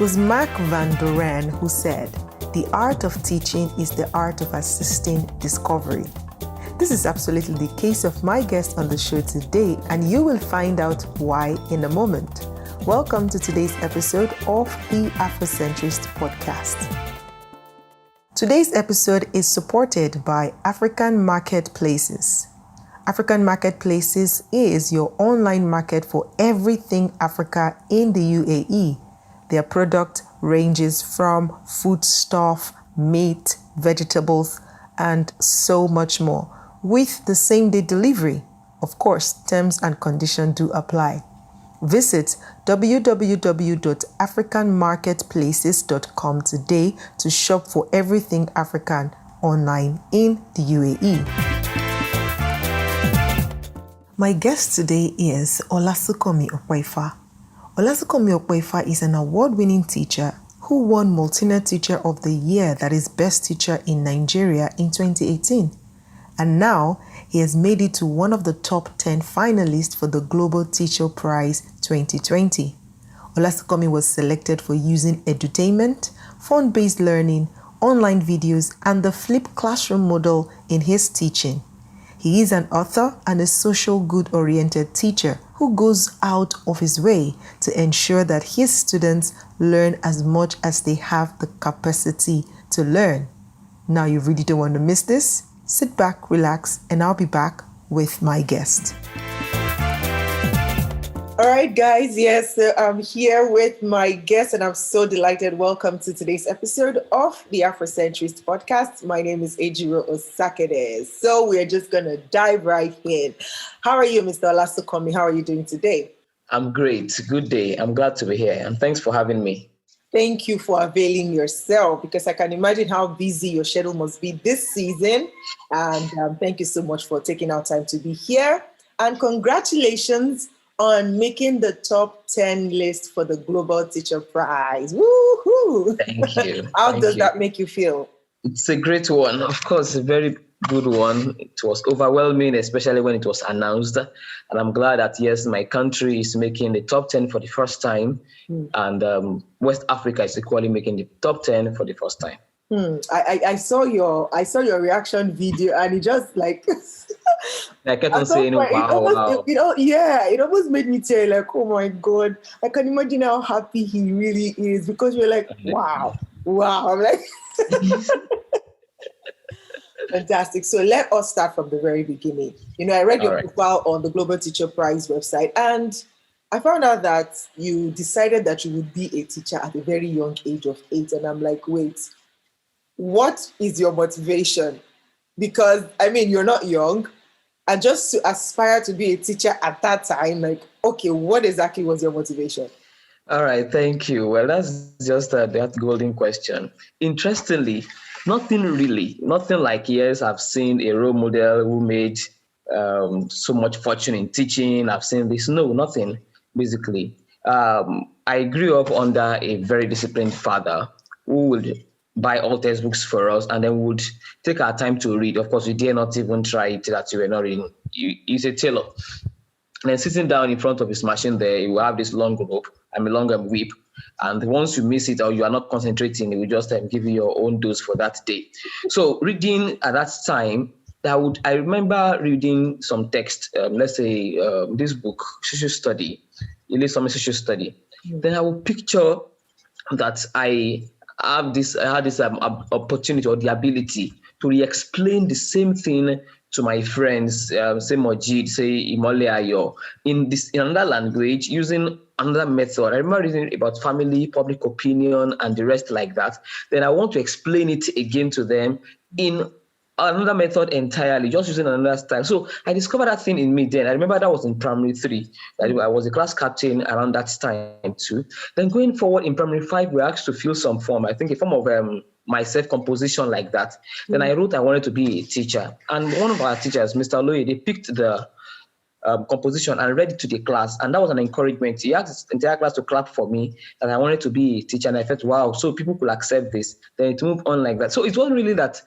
was Mark Van Buren who said, "The art of teaching is the art of assisting discovery." This is absolutely the case of my guest on the show today, and you will find out why in a moment. Welcome to today's episode of the Afrocentrist podcast. Today's episode is supported by African Marketplaces. African Marketplaces is your online market for everything Africa in the UAE. Their product ranges from foodstuff, meat, vegetables, and so much more, with the same-day delivery. Of course, terms and conditions do apply. Visit www.africanmarketplaces.com today to shop for everything African online in the UAE. My guest today is Olasukanmi Opeifa. Olasukanmi Opeifa is an award-winning teacher who won Maltina Teacher of the Year, that is Best Teacher in Nigeria, in 2018. And now he has made it to one of the top 10 finalists for the Global Teacher Prize 2020. Olasukanmi was selected for using edutainment, font-based learning, online videos, and the flipped classroom model in his teaching. He is an author and a social good-oriented teacher who goes out of his way to ensure that his students learn as much as they have the capacity to learn. Now you really don't want to miss this. Sit back, relax, and I'll be back with my guest. All right, guys. Yes, I'm here with my guest, and I'm so delighted. Welcome to today's episode of the Afrocentrist podcast. My name is Ejiro Osakede. So we're just going to dive right in. How are you, Mr. Olasukanmi? How are you doing today? I'm great. Good day. I'm glad to be here, and thanks for having me. Thank you for availing yourself, because I can imagine how busy your schedule must be this season. And thank you so much for taking our time to be here. And congratulations on making the top 10 list for the Global Teacher Prize. Woohoo! Thank you. How does that make you feel? It's a great one. Of course, a very good one. It was overwhelming, especially when it was announced. And I'm glad that, yes, my country is making the top 10 for the first time. And West Africa is equally making the top 10 for the first time. I saw your reaction video, and it just like I kept on saying, wow. It almost made me tell, like, oh my God, I can imagine how happy he really is, because you're like, wow. I'm like, fantastic. So let us start from the very beginning. I read your profile on the Global Teacher Prize website, and I found out that you decided that you would be a teacher at a very young age of 8. And I'm like, wait, what is your motivation? Because, you're not young. And just to aspire to be a teacher at that time, like, okay, what exactly was your motivation? All right, thank you. Well, that's just that golden question. Interestingly, nothing like, yes, I've seen a role model who made so much fortune in teaching. I've seen this. No, nothing, basically. I grew up under a very disciplined father who would buy all textbooks for us and then would take our time to read. Of course, we dare not even try it that you were not reading. He's a tailor. And then sitting down in front of his machine there, he will have this long rope, long whip. And once you miss it or you are not concentrating, he will just give you your own dose for that day. So reading at that time, I remember reading some text, let's say this book, social study, social study. Then I will picture that I had this opportunity or the ability to re-explain the same thing to my friends, say Mojid, say Imole Ayo, in another language, using another method. I remember reading about family, public opinion, and the rest like that. Then I want to explain it again to them in another method entirely, just using another style. So I discovered that thing in me then. I remember that was in primary 3. I was a class captain around that time too. Then going forward in primary 5, we were asked to fill some form. I think a form of my self-composition like that. Then I wrote I wanted to be a teacher. And one of our teachers, Mr. Loye, they picked the composition and read it to the class. And that was an encouragement. He asked the entire class to clap for me, and I wanted to be a teacher. And I felt, wow, so people could accept this. Then it moved on like that. So it wasn't really that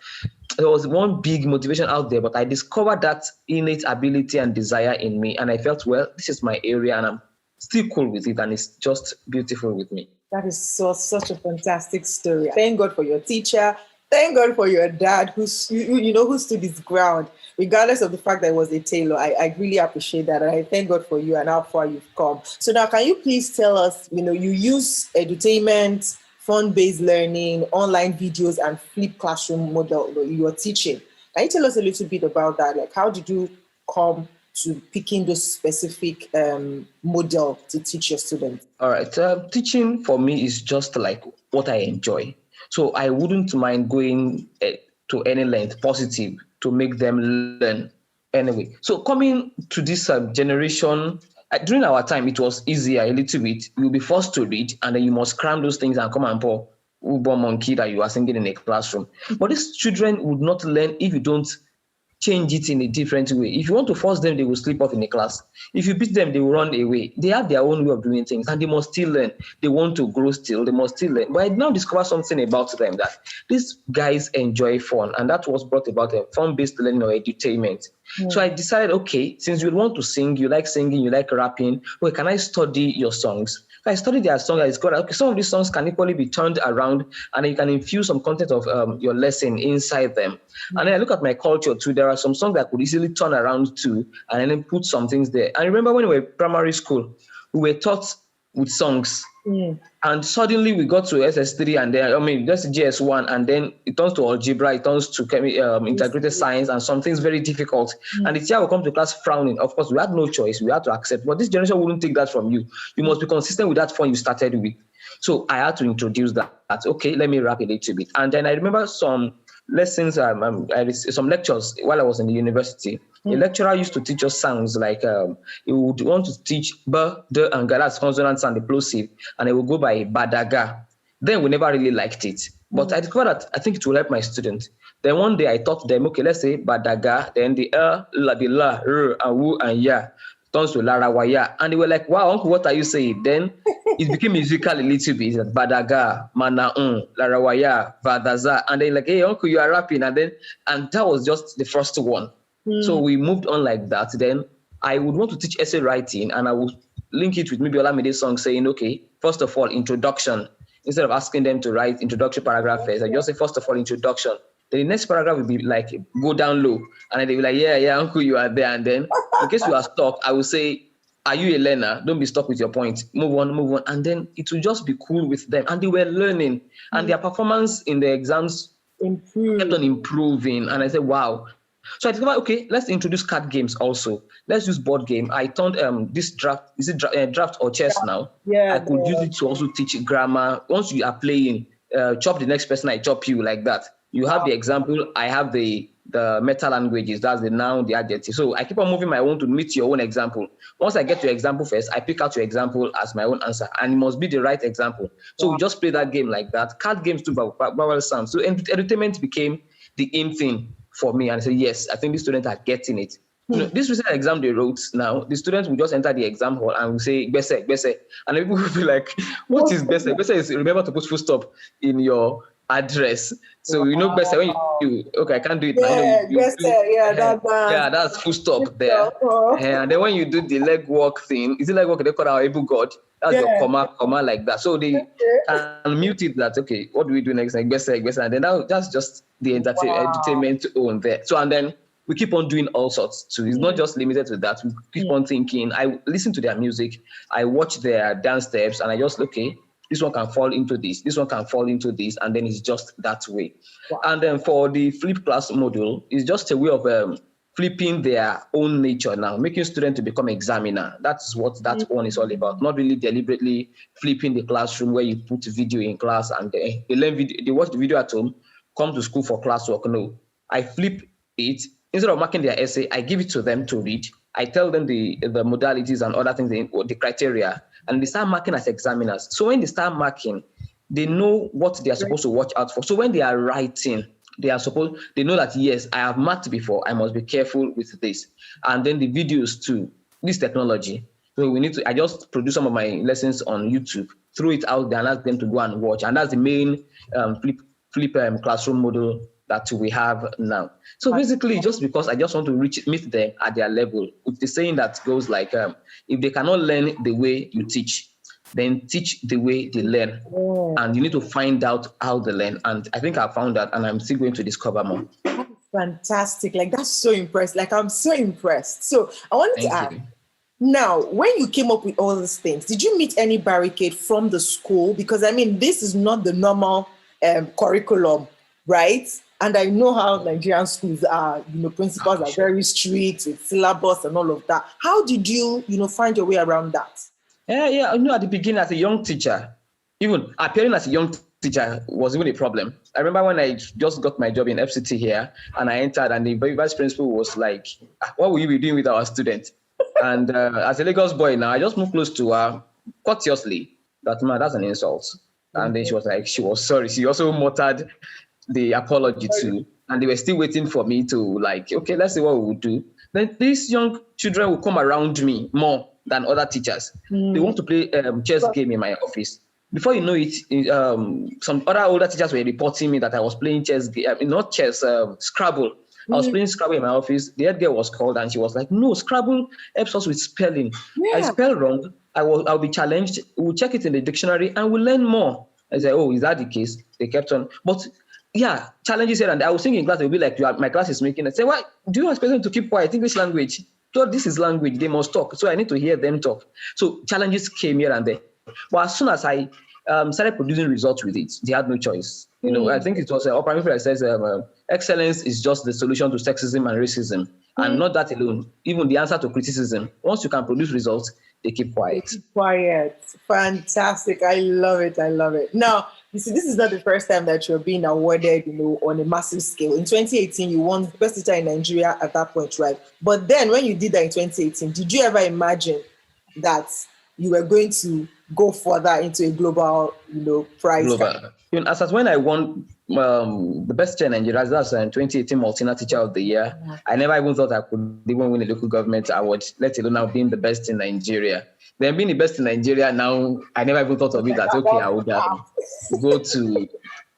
there was one big motivation out there, but I discovered that innate ability and desire in me. And I felt, well, this is my area and I'm still cool with it. And it's just beautiful with me. That is such a fantastic story. Thank God for your teacher. Thank God for your dad who stood his ground, regardless of the fact that he was a tailor. I really appreciate that. And I thank God for you and how far you've come. So now can you please tell us, you use edutainment, fun-based learning, online videos, and flip classroom model that you are teaching. Can you tell us a little bit about that? Like, how did you come to picking those specific model to teach your students? All right. Teaching for me is just like what I enjoy. So I wouldn't mind going to any length positive to make them learn anyway. So coming to this generation, during our time, it was easier a little bit. You'll be forced to read, and then you must cram those things and come and pour Ubo monkey that you are singing in a classroom. But these children would not learn if you don't change it in a different way. If you want to force them, they will sleep off in a class. If you beat them, they will run away. They have their own way of doing things, and they must still learn. They want to grow still. They must still learn. But I now discover something about them, that these guys enjoy fun, and that was brought about a fun-based learning or edutainment. So I decided, okay, since you want to sing, you like singing, you like rapping, well, can I study your songs? I studied their song. I discovered, okay, some of these songs can equally be turned around, and you can infuse some content of your lesson inside them. And then I look at my culture too. There are some songs that could easily turn around too, and then put some things there. And I remember when we were in primary school, we were taught with songs. And suddenly we got to SS3, and then, that's GS1, and then it turns to algebra, it turns to integrated science, and some things very difficult. And the teacher will come to class frowning. Of course, we had no choice. We had to accept. But this generation wouldn't take that from you. You must be consistent with that fun you started with. So I had to introduce that. Okay, let me rap a little bit. And then I remember some lessons, some lectures while I was in the university. A lecturer used to teach us sounds like he would want to teach b, d, and ga, that's consonants and the plosive, and it would go by badaga. Then we never really liked it. But I discovered that I think it will help my students. Then one day I taught them, okay, let's say badaga, then the la, and wu, and ya turns to larawaya. And they were like, wow, uncle, what are you saying? Then it became musical a little bit. Badaga, manaun, larawaya, vadaza. And they're like, hey, uncle, you are rapping. And that was just the first one. So we moved on like that. Then I would want to teach essay writing, and I would link it with maybe Olamide's song saying, okay, first of all, introduction. Instead of asking them to write introductory paragraph first, I just say, first of all, introduction. Then the next paragraph will be like, go down low. And then they'll be like, yeah, uncle, you are there. And then in case you are stuck, I will say, are you a learner? Don't be stuck with your point. Move on. And then it will just be cool with them. And they were learning. And their performance in the exams kept on improving. And I said, wow. So I discovered, okay, let's introduce card games also. Let's use board game. I turned this draft, is it draft or chess now? Yeah. I could use it to also teach grammar. Once you are playing, chop the next person, I chop you, like that. You have the example, I have the meta languages, that's the noun, the adjective. So I keep on moving my own to meet your own example. Once I get to your example first, I pick out your example as my own answer, and it must be the right example. So we just play that game like that. Card games too, vowel sounds. So entertainment became the in thing for me, and I said, yes, I think the students are getting it. This recent exam they wrote now, the students will just enter the exam hall and will say, Bese. And people will be like, what is Bese? Bese is, remember to put full stop in your address. So Bese, when you okay, I can't do it now. That's full stop there. And then when you do the leg walk thing, is it leg walk they call our able God? That's your comma like that. So they can mute it that, okay, what do we do next? Like Bese. And then that's just the entertainment on there. So, and then we keep on doing all sorts too. It's not just limited to that. We keep on thinking. I listen to their music. I watch their dance steps, and I just, okay, this one can fall into this. This one can fall into this. And then it's just that way. Wow. And then for the flip class module, it's just a way of flipping their own nature now, making students to become examiner. That's what that one is all about. Not really deliberately flipping the classroom where you put video in class and they learn video, they watch the video at home, come to school for classwork. No, I flip it. Instead of marking their essay, I give it to them to read. I tell them the modalities and other things, the criteria, and they start marking as examiners. So when they start marking, they know what they are supposed to watch out for. So when they are writing, they know that, yes, I have marked before, I must be careful with this. And then the videos too, this technology. So I just produce some of my lessons on YouTube, throw it out there and ask them to go and watch. And that's the main flip classroom model that we have now. So basically, just because I just want to meet them at their level, with the saying that goes like, if they cannot learn the way you teach, then teach the way they learn. And you need to find out how they learn. And I think I found that, and I'm still going to discover more. That's fantastic. Like, that's so impressed. Like, I'm so impressed. So I wanted to ask, now, when you came up with all these things, did you meet any barricade from the school? Because, I mean, this is not the normal curriculum, right? And I know how Nigerian schools are, principals are very strict with syllabus and all of that. How did you, find your way around that? Yeah. At the beginning, as a young teacher, even appearing as a young teacher was even a problem. I remember when I just got my job in FCT here, and I entered, and the vice principal was like, "What will you be doing with our students?" And as a Lagos boy now, I just moved close to her courteously. That's an insult. And then she was sorry. She also muttered the apology too. And they were still waiting for me to okay, let's see what we will do. Then these young children will come around me more than other teachers. They want to play chess game in my office. Before you know it, some other older teachers were reporting me that I was playing chess, not chess, Scrabble. I was playing Scrabble in my office. The head girl was called, and she was like, "No, Scrabble helps us with spelling. I spell wrong. I'll be challenged. We'll check it in the dictionary, and we'll learn more." I said, "Oh, is that the case?" They kept on. But yeah, challenges here and there. I was thinking in class, they'll be like, my class is making it. Say, "Why do you expect them to keep quiet? English language. So this is language. They must talk. So I need to hear them talk." So challenges came here and there. But as soon as I started producing results with it, they had no choice. I think it was Oprah Winfrey says excellence is just the solution to sexism and racism, and not that alone. Even the answer to criticism. Once you can produce results, they keep quiet. Quiet. Fantastic. I love it. Now, you see, this is not the first time that you're being awarded, on a massive scale. In 2018, you won Best Teacher in Nigeria at that point, right? But then when you did that in 2018, did you ever imagine that you were going to go further into a global, prize? Global. As when I won the Best Teacher in Nigeria, that's 2018 Maltina Teacher of the Year. I never even thought I could even win a local government award, let alone now being the best in Nigeria. Then being the best in Nigeria now, I never even thought of it that, okay, I would go to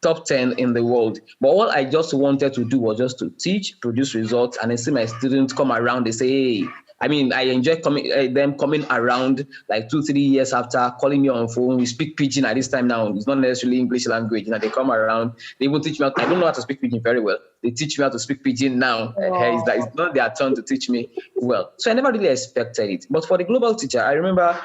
top 10 in the world. But all I just wanted to do was just to teach, produce results, and then see my students come around. They say, hey, I enjoy them coming around 2-3 years after, calling me on phone. We speak Pidgin at this time now. It's not necessarily English language. They come around. They even teach me. I don't know how to speak Pidgin very well. They teach me how to speak Pidgin now. It's not their turn to teach me well. So I never really expected it. But for the global teacher, I remember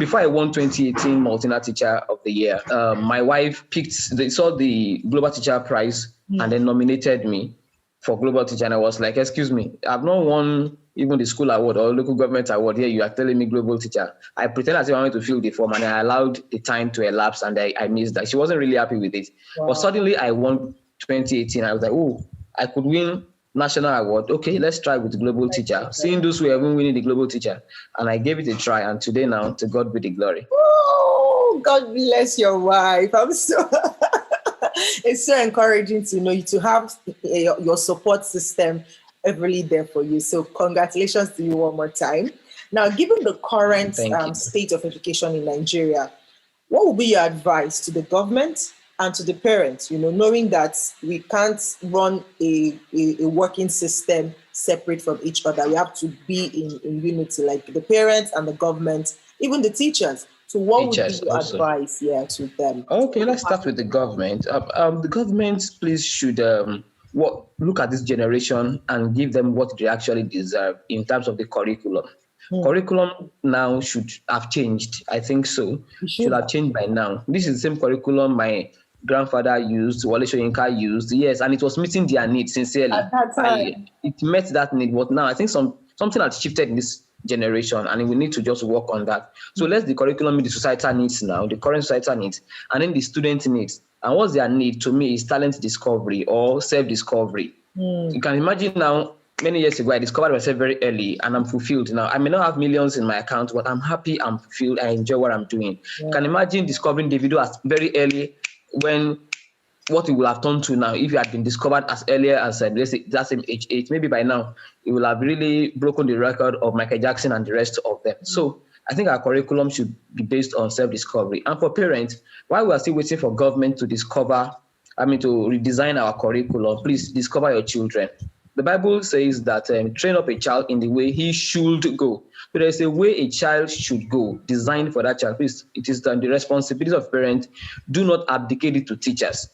before I won 2018 Maltina Teacher of the Year, my wife they saw the Global Teacher Prize and then nominated me for Global Teacher. And I was like, excuse me, I've not won even the school award or local government award. Here you are telling me Global Teacher. I pretended as if I wanted to fill the form, and I allowed the time to elapse, and I missed that. She wasn't really happy with it. Wow. But suddenly I won 2018. I was like, oh, I could win national award. Okay, let's try with Global Teacher. Seeing those who have been winning the Global Teacher. And I gave it a try, and today now, to God be the glory. Oh, God bless your wife. I'm so... It's so encouraging to know you, to have your support system everly there for you. So congratulations to you one more time. Now, given the current state of education in Nigeria, what would be your advice to the government and to the parents, knowing that we can't run a working system separate from each other? We have to be in unity, like the parents and the government, even the teachers. So what would be your advice to them? Okay, let's start with the government. The government, please, should look at this generation and give them what they actually deserve in terms of the curriculum. Curriculum now should have changed. I think so. Should have changed by now. This is the same curriculum my grandfather used, Olasunkanmi used. Yes, and it was meeting their needs sincerely. At that time. It met that need, but now I think something has shifted in this generation, and we need to just work on that. So let the curriculum meet the societal needs now, the current societal needs, and then the student needs. And what's their need to me is talent discovery or self-discovery. You can imagine now, many years ago, I discovered myself very early, and I'm fulfilled now. I may not have millions in my account, but I'm happy, I'm fulfilled, I enjoy what I'm doing. You can imagine discovering the video as very early, when what it will have turned to now, if you had been discovered as earlier as, let's say, that same age 8, maybe by now, it will have really broken the record of Michael Jackson and the rest of them. So I think our curriculum should be based on self-discovery. And for parents, while we are still waiting for government to redesign our curriculum, please discover your children. The Bible says that train up a child in the way he should go. So there's a way a child should go, designed for that child. Please, it is the responsibility of parents. Do not abdicate it to teachers.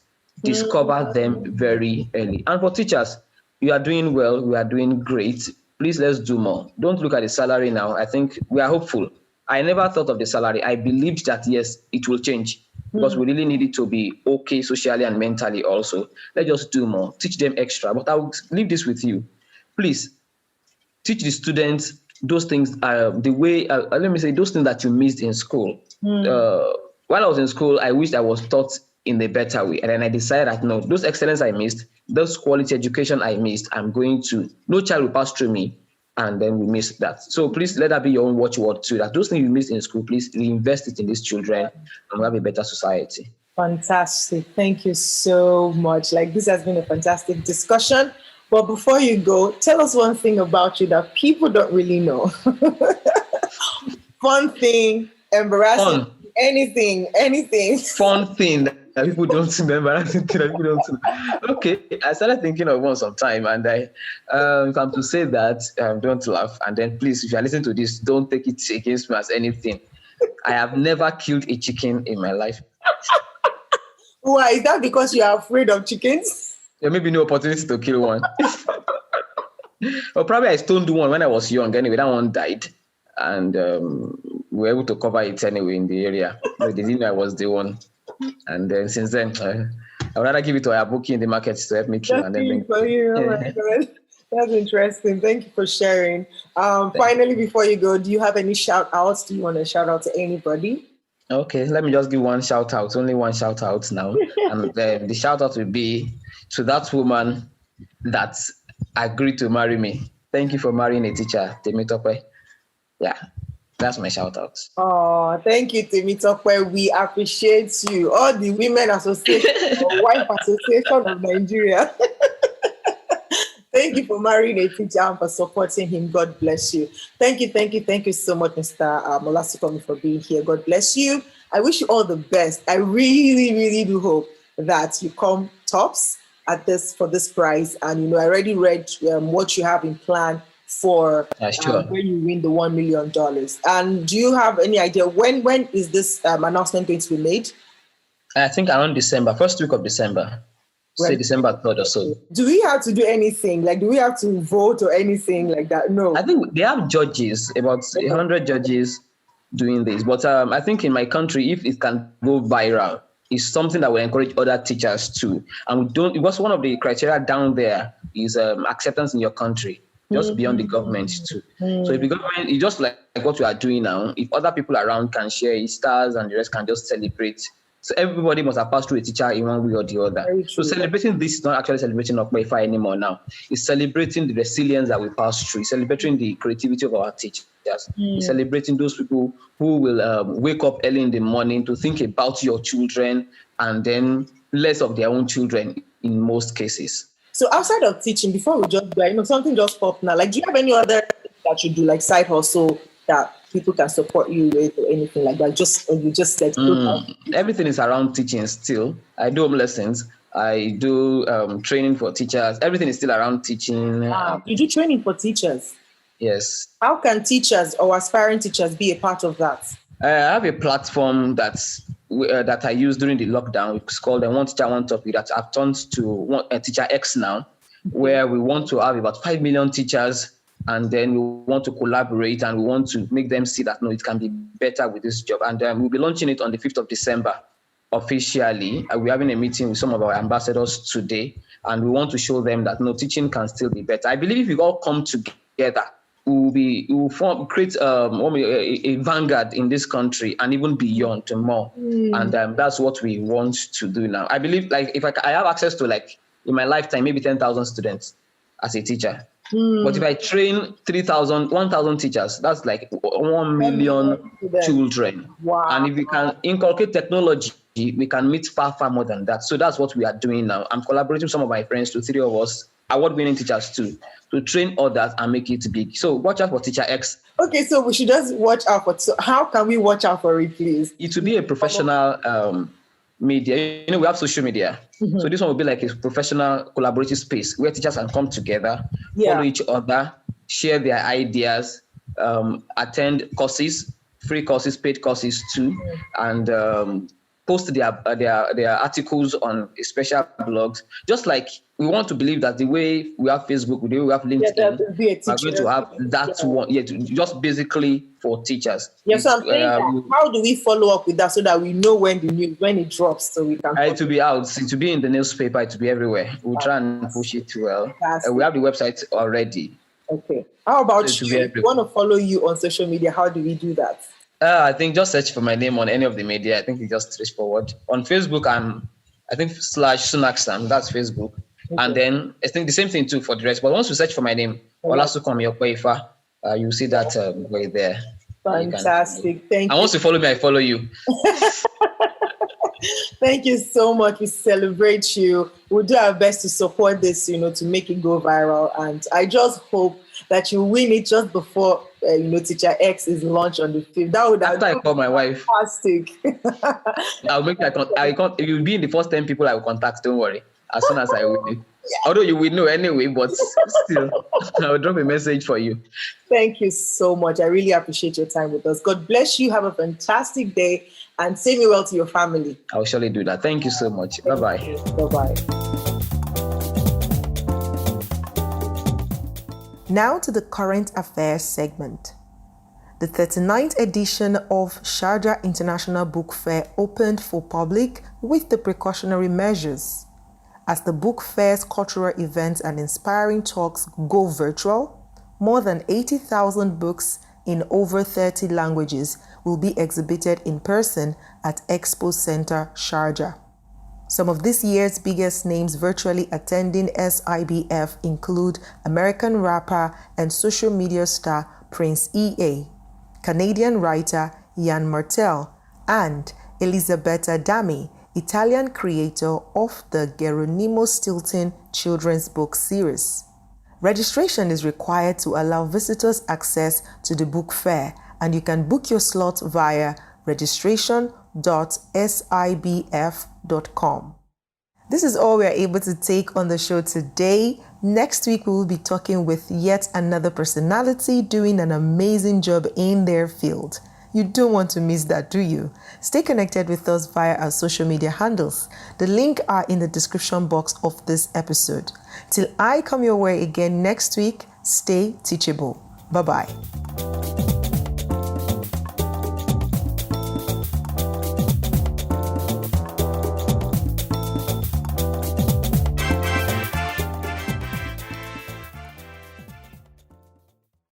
Discover them very early. And for teachers, you are doing well. We are doing great. Please, let's do more. Don't look at the salary now. I think we are hopeful. I never thought of the salary. I believed that, yes, it will change because we really need it to be okay socially and mentally also. Let's just do more. Teach them extra. But I will leave this with you. Please, teach the students those things, the way, let me say, those things that you missed in school. While I was in school, I wished I was taught in a better way. And then I decided that, no, those excellence I missed, those quality education I missed, no child will pass through me and then we miss that. So please let that be your own watchword too, that those things you missed in school, please reinvest it in these children and we'll have a better society. Fantastic. Thank you so much. Like, this has been a fantastic discussion. But before you go, tell us one thing about you that people don't really know. Fun thing, embarrassing, anything. Fun thing that people don't remember. Okay, I started thinking of one sometime, and I come to say that don't laugh. And then please, if you are listening to this, don't take it against me as anything. I have never killed a chicken in my life. Why? Is that because you are afraid of chickens? There may be no opportunity to kill one. Or probably I stoned one when I was young. Anyway, that one died. And we were able to cover it anyway in the area. They didn't know I was the one. And then since then, I would rather give it to a bookie in the market to help me kill. And then for you. Oh my God. That's interesting. Thank you for sharing. Finally, before you go, do you have any shout outs? Do you want to shout out to anybody? Okay, let me just give one shout out. Only one shout out now. And the shout out will be to that woman that agreed to marry me. Thank you for marrying a teacher, Temitope. Yeah, that's my shout out. Oh, thank you, Temitope. We appreciate you. All the Women Association, Wife Association of Nigeria. Thank you for marrying a teacher and for supporting him. God bless you. Thank you so much, Mr. Olasunkanmi, for being here. God bless you. I wish you all the best. I really, really do hope that you come tops for this prize. And I already read what you have in plan for when you win the $1 million. And do you have any idea when is this announcement going to be made? I think around December, first week of December. Say December 3rd or so. Do we have to do anything? Like, do we have to vote or anything like that? No. I think they have judges, about 100 judges doing this. But I think in my country, if it can go viral, it's something that will encourage other teachers too. And because one of the criteria down there is acceptance in your country, just beyond the government too. So if the government, it's just like what we are doing now, if other people around can share stars and the rest can just celebrate. So everybody must have passed through a teacher in one way or the other. So celebrating this is not actually celebrating Opeifa anymore now. It's celebrating the resilience that we pass through. It's celebrating the creativity of our teachers. It's celebrating those people who will wake up early in the morning to think about your children and then less of their own children in most cases. So outside of teaching, before we just go, something just popped now. Like, do you have any other that you do, like side hustle that people can support you with or anything like that? You just said everything is around teaching still. I do home lessons. I do training for teachers. Everything is still around teaching. You do training for teachers? Yes. How can teachers or aspiring teachers be a part of that? I have a platform that I used during the lockdown. It's called One Teacher, One Topic, that I've turned to Teacher X now, where we want to have about 5 million teachers. And then we want to collaborate and we want to make them see that, no, it can be better with this job. And we'll be launching it on the 5th of December officially. We're having a meeting with some of our ambassadors today. And we want to show them that, no, teaching can still be better. I believe if we all come together, we will create a vanguard in this country and even beyond to more. And that's what we want to do now. I believe, like, if I have access to, like, in my lifetime, maybe 10,000 students as a teacher. But if I train 1,000 teachers, that's like 1 million children. Wow. And if we can inculcate technology, we can meet far, far more than that. So that's what we are doing now. I'm collaborating with some of my friends, 3 of us, award-winning teachers too, to train others and make it big. So watch out for Teacher X. Okay, so we should just watch out for. So how can we watch out for it, please? It will be a professional media, we have social media. So this one will be like a professional collaborative space where teachers can come together, follow each other, share their ideas, attend courses, free courses, paid courses too, and post their articles on special blogs. Just like we want to believe that the way we have Facebook, the way we have LinkedIn, we're going to have that one. Yeah, just basically for teachers. Yes, I'm saying that. How do we follow up with that so that we know when it drops, so we can? It will be out. It will be in the newspaper. It will be everywhere. We'll try and push it well. We have the website already. Okay. How about you? If we want to follow you on social media, how do we do that? I think just search for my name on any of the media. I think it's just straightforward. On Facebook, I think /Sunaksam. That's Facebook. Okay. And then I think the same thing too for the rest. But once you search for my name, Olasukanmi Opeifa, you'll see that way there. Fantastic. Thank you. And once you follow me, I follow you. Thank you so much. We celebrate you. We'll do our best to support this, to make it go viral. And I just hope that you win it just before, Teacher X is launched on the 5th. That would after I call my wife. Fantastic. I'll make you'll be in the first 10 people I will contact. Don't worry. As soon as I win it. Although you will know anyway, but still, I'll drop a message for you. Thank you so much. I really appreciate your time with us. God bless you. Have a fantastic day and say me well to your family. I'll surely do that. Thank you so much. Bye-bye. Bye-bye. Now to the current affairs segment. The 39th edition of Sharjah International Book Fair opened for public with the precautionary measures. As the book fair's cultural events and inspiring talks go virtual, more than 80,000 books in over 30 languages will be exhibited in person at Expo Center, Sharjah. Some of this year's biggest names virtually attending SIBF include American rapper and social media star Prince EA, Canadian writer Ian Martel, and Elisabetta Dami, Italian creator of the Geronimo Stilton children's book series. Registration is required to allow visitors access to the book fair, and you can book your slot via registration.sibf.com. This is all we are able to take on the show today. Next week, we will be talking with yet another personality doing an amazing job in their field. You don't want to miss that, do you? Stay connected with us via our social media handles. The links are in the description box of this episode. Till I come your way again next week, stay teachable. Bye-bye.